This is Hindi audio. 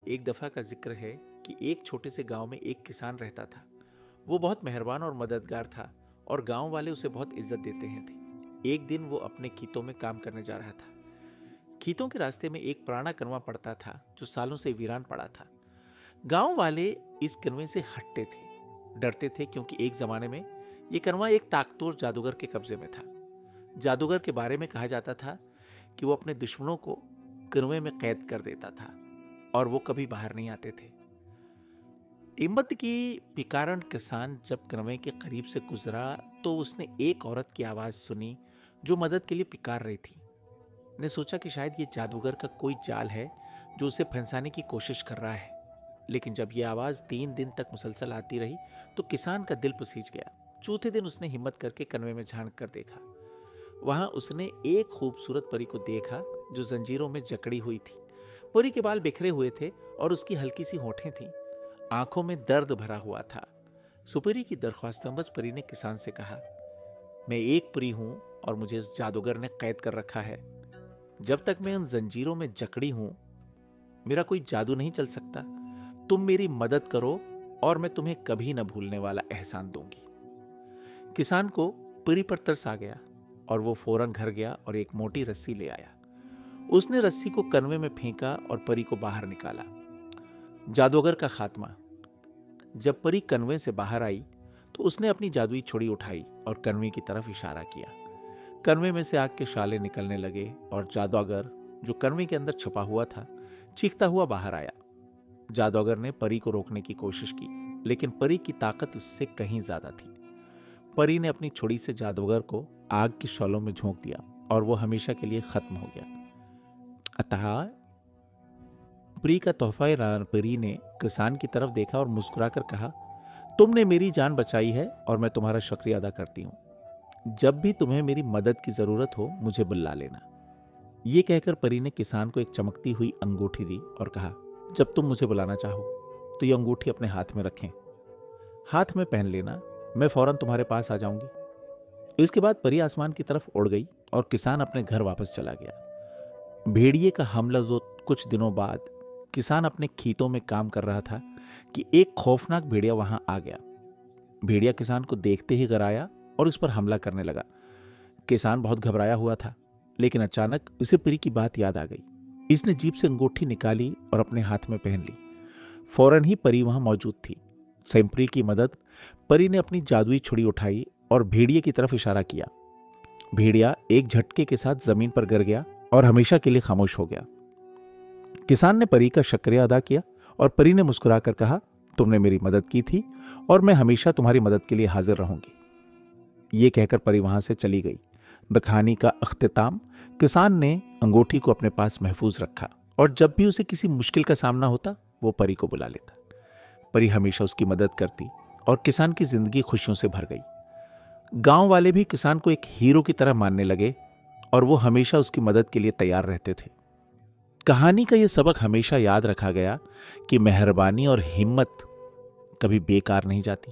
एक दफा का जिक्र है कि एक छोटे से गांव में एक किसान रहता था। वो बहुत मेहरबान और मददगार था और गांव वाले उसे बहुत इज्जत देते हैं थे। एक दिन वो अपने खेतों में काम करने जा रहा था। खेतों के रास्ते में एक पुराना कनवा पड़ता था जो सालों से वीरान पड़ा था। गांव वाले इस कनवे से हटते थे, डरते थे, क्योंकि एक जमाने में ये कनवा एक ताकतवर जादूगर के कब्जे में था। जादूगर के बारे में कहा जाता था कि वो अपने दुश्मनों को कनवे में कैद कर देता था और वो कभी बाहर नहीं आते थे। हिम्मत की पिकारन किसान जब कनवे के करीब से गुजरा तो उसने एक औरत की आवाज सुनी जो मदद के लिए पिकार रही थी। ने सोचा कि शायद ये जादूगर का कोई जाल है जो उसे फंसाने की कोशिश कर रहा है। लेकिन जब यह आवाज 3 दिन तक मुसलसल आती रही तो किसान का दिल पसीज गया। चौथे दिन उसने हिम्मत करके कनवे में झांक कर देखा। वहां उसने एक खूबसूरत परी को देखा जो जंजीरों में जकड़ी हुई थी। परी के बाल बिखरे हुए थे और उसकी हल्की सी होठें थीं। आंखों में दर्द भरा हुआ था। सुपरी की दरख्वास्तंबज परी ने किसान से कहा, मैं एक परी हूं और मुझे इस जादूगर ने कैद कर रखा है। जब तक मैं उन जंजीरों में जकड़ी हूं मेरा कोई जादू नहीं चल सकता। तुम मेरी मदद करो और मैं तुम्हें कभी न भूलने वाला एहसान दूंगी। किसान को परी पर तरस आ गया और वो फौरन घर गया और एक मोटी रस्सी ले आया। उसने रस्सी को कनवे में फेंका और परी को बाहर निकाला। जादूगर का खात्मा। जब परी कनवे से बाहर आई तो उसने अपनी जादुई छुरी उठाई और कनवे की तरफ इशारा किया। कनवे में से आग के शाले निकलने लगे और जादूगर जो कनवे के अंदर छुपा हुआ था चीखता हुआ बाहर आया। जादूगर ने परी को रोकने की कोशिश की, लेकिन परी की ताकत उससे कहीं ज्यादा थी। परी ने अपनी छुरी से जादूगर को आग की शॉलों में झोंक दिया और वो हमेशा के लिए खत्म हो गया। अतः परी का तोहफा परी ने किसान की तरफ देखा और मुस्कुराकर कहा, तुमने मेरी जान बचाई है और मैं तुम्हारा शुक्रिया अदा करती हूं। जब भी तुम्हें मेरी मदद की जरूरत हो मुझे बुला लेना। यह कहकर परी ने किसान को एक चमकती हुई अंगूठी दी और कहा, जब तुम मुझे बुलाना चाहो तो यह अंगूठी अपने हाथ में रखें, हाथ में पहन लेना, मैं फौरन तुम्हारे पास आ जाऊंगी। इसके बाद परी आसमान की तरफ उड़ गई और किसान अपने घर वापस चला गया। भेड़िए का हमला जो कुछ दिनों बाद किसान अपने खेतों में काम कर रहा था कि एक खौफनाक भेड़िया वहां आ गया। भेड़िया किसान को देखते ही घबराया और उस पर हमला करने लगा। किसान बहुत घबराया हुआ था, लेकिन अचानक उसे परी की बात याद आ गई। इसने जीप से अंगूठी निकाली और अपने हाथ में पहन ली। फौरन ही परी वहां मौजूद थी। सेम्परी की मदद परी ने अपनी जादुई छुरी उठाई और भेड़िए की तरफ इशारा किया। भेड़िया एक झटके के साथ जमीन पर गिर गया और हमेशा के लिए खामोश हो गया। किसान ने परी का शुक्रिया अदा किया और परी ने मुस्कुराकर कहा, तुमने मेरी मदद की थी और मैं हमेशा तुम्हारी मदद के लिए हाजिर रहूंगी। ये कहकर परी वहां से चली गई। कहानी का अख्तिताम, किसान ने अंगूठी को अपने पास महफूज रखा और जब भी उसे किसी मुश्किल का सामना होता वो परी को बुला लेता। परी हमेशा उसकी मदद करती और किसान की जिंदगी खुशियों से भर गई। गांव वाले भी किसान को एक हीरो की तरह मानने लगे और वो हमेशा उसकी मदद के लिए तैयार रहते थे। कहानी का यह सबक हमेशा याद रखा गया कि मेहरबानी और हिम्मत कभी बेकार नहीं जाती।